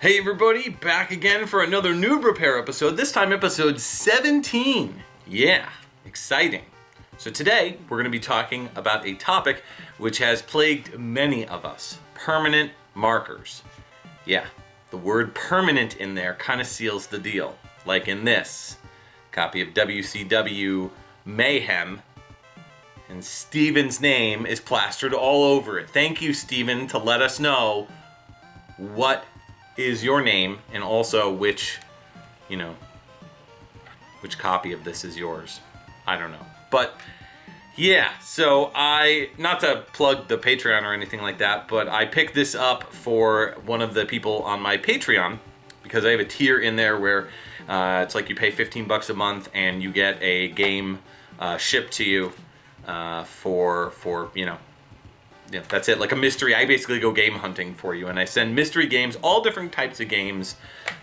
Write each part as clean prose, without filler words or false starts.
Hey everybody, back again for another Noob Repair episode, this time episode 17. Yeah, exciting. So today, we're going to be talking about a topic which has plagued many of us, permanent markers. Yeah, the word permanent in there kind of seals the deal. Like in this copy of WCW Mayhem, and Steven's name is plastered all over it. Thank you, Steven, to let us know what is your name and also which copy of this is yours. I don't know. But yeah, so not to plug the Patreon or anything like that, but I picked this up for one of the people on my Patreon because I have a tier in there where it's like you pay $15 a month and you get a game shipped to you for yeah, that's it, like a mystery. I basically go game hunting for you, and I send mystery games, all different types of games.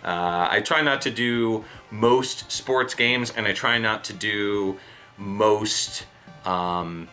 I try not to do most sports games, and I try not to do most. I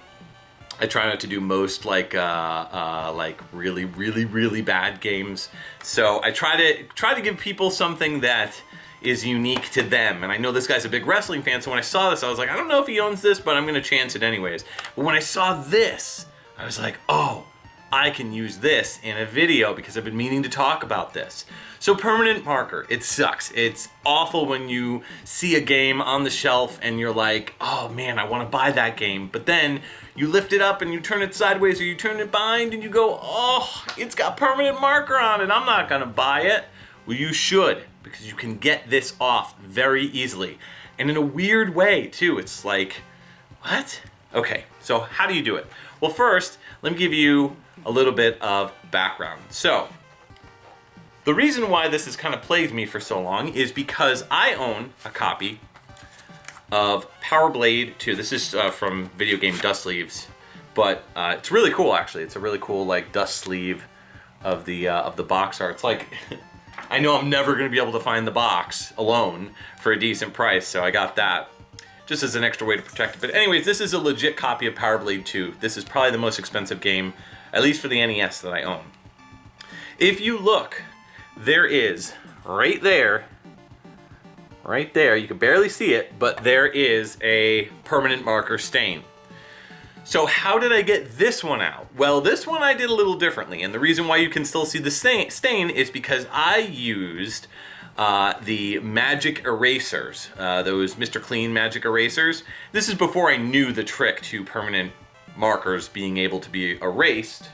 try not to do most like really, really, really bad games. So I try to give people something that is unique to them. And I know this guy's a big wrestling fan, so when I saw this, I was like, I don't know if he owns this, but I'm gonna chance it anyways. But when I saw this, I was like, oh, I can use this in a video because I've been meaning to talk about this. So permanent marker, it sucks. It's awful when you see a game on the shelf and you're like, oh man, I want to buy that game. But then you lift it up and you turn it sideways or you turn it behind and you go, oh, it's got permanent marker on it. I'm not gonna buy it. Well, you should, because you can get this off very easily. And in a weird way too. It's like, what? Okay, so how do you do it? Well, first, let me give you a little bit of background. So, the reason why this has kind of plagued me for so long is because I own a copy of Power Blade 2. This is from video game Dust Sleeves, but it's really cool actually. It's a really cool like dust sleeve of the box art. It's like I know I'm never going to be able to find the box alone for a decent price, so I got that just as an extra way to protect it. But anyways, this is a legit copy of Power Blade 2. This is probably the most expensive game, at least for the NES, that I own. If you look, there is, right there, you can barely see it, but there is a permanent marker stain. So how did I get this one out? Well, this one I did a little differently, and the reason why you can still see the stain is because I used the magic erasers, those Mr. Clean magic erasers. This is before I knew the trick to permanent markers being able to be erased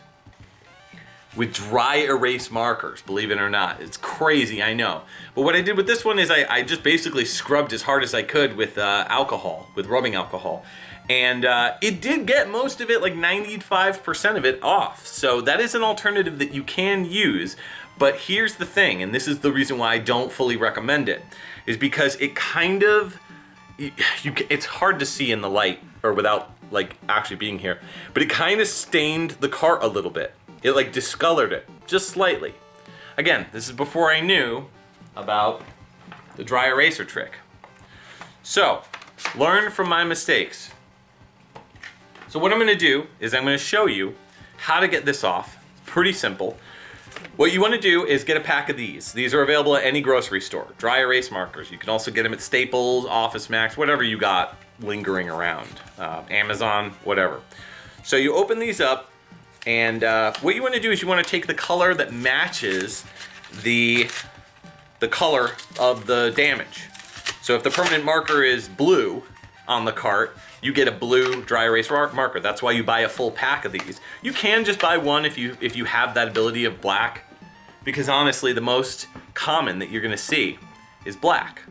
with dry erase markers, believe it or not. It's crazy, I know. But what I did with this one is I just basically scrubbed as hard as I could with alcohol, with rubbing alcohol. And it did get most of it, like 95% of it off. So that is an alternative that you can use. But here's the thing, and this is the reason why I don't fully recommend it, is because it kind of, it's hard to see in the light or without like actually being here, but it kind of stained the cart a little bit. It like discolored it, just slightly. Again, this is before I knew about the dry eraser trick. So, learn from my mistakes. So what I'm gonna do is I'm gonna show you how to get this off. Pretty simple. What you want to do is get a pack of these. These are available at any grocery store. Dry erase markers. You can also get them at Staples, Office Max, whatever you got lingering around. Amazon, whatever. So you open these up, and what you want to do is you want to take the color that matches the color of the damage. So if the permanent marker is blue on the cart, you get a blue dry erase marker. That's why you buy a full pack of these. You can just buy one if you have that ability of black, because honestly, the most common that you're gonna see is black.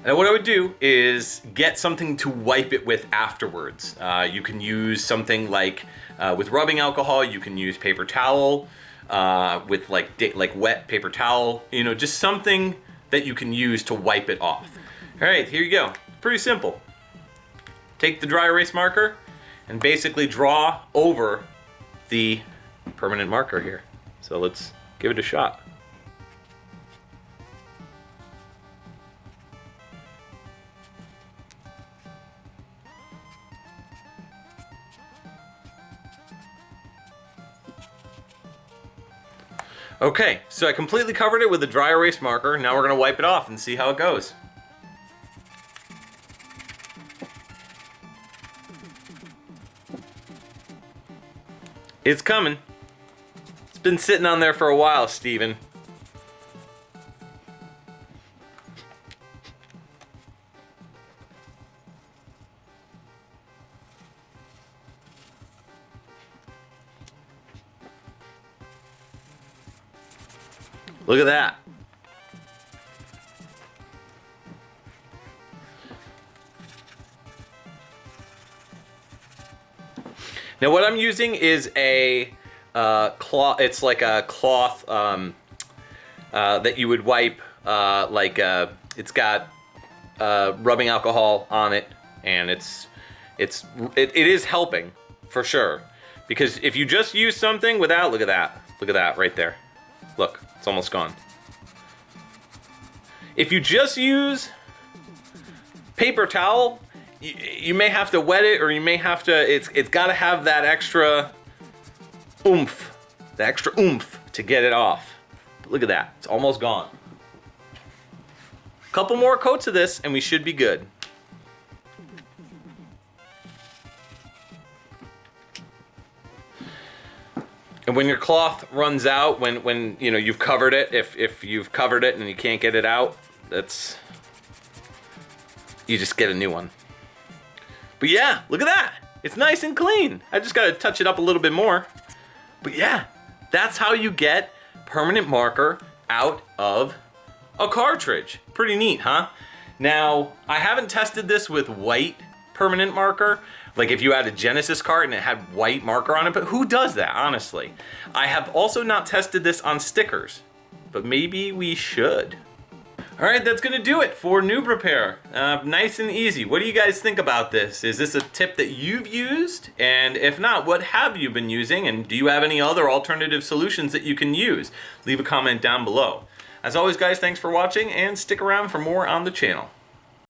And what I would do is get something to wipe it with afterwards. You can use something like, with rubbing alcohol, you can use paper towel, with like wet paper towel, just something that you can use to wipe it off. All right, here you go. Pretty simple. Take the dry erase marker and basically draw over the permanent marker here. So let's give it a shot. Okay, so I completely covered it with a dry erase marker. Now we're gonna wipe it off and see how it goes. It's coming. It's been sitting on there for a while, Steven. Look at that. Now what I'm using is a cloth. It's like a cloth that you would wipe. It's got rubbing alcohol on it, and it is helping for sure. Because if you just use something without, look at that right there. Look, it's almost gone. If you just use paper towel, you may have to wet it, or you may have to, it's got to have that extra oomph, to get it off. But look at that, it's almost gone. Couple more coats of this and we should be good. And when your cloth runs out, when you know you've covered it, if you've covered it and you can't get it out, you just get a new one. But yeah, look at that. It's nice and clean. I just gotta touch it up a little bit more. But yeah, that's how you get permanent marker out of a cartridge. Pretty neat, huh? Now, I haven't tested this with white permanent marker. Like if you had a Genesis cart and it had white marker on it, but who does that, honestly? I have also not tested this on stickers, but maybe we should. All right, that's gonna do it for Noob Repair. Nice and easy. What do you guys think about this? Is this a tip that you've used? And if not, what have you been using? And do you have any other alternative solutions that you can use? Leave a comment down below. As always, guys, thanks for watching and stick around for more on the channel.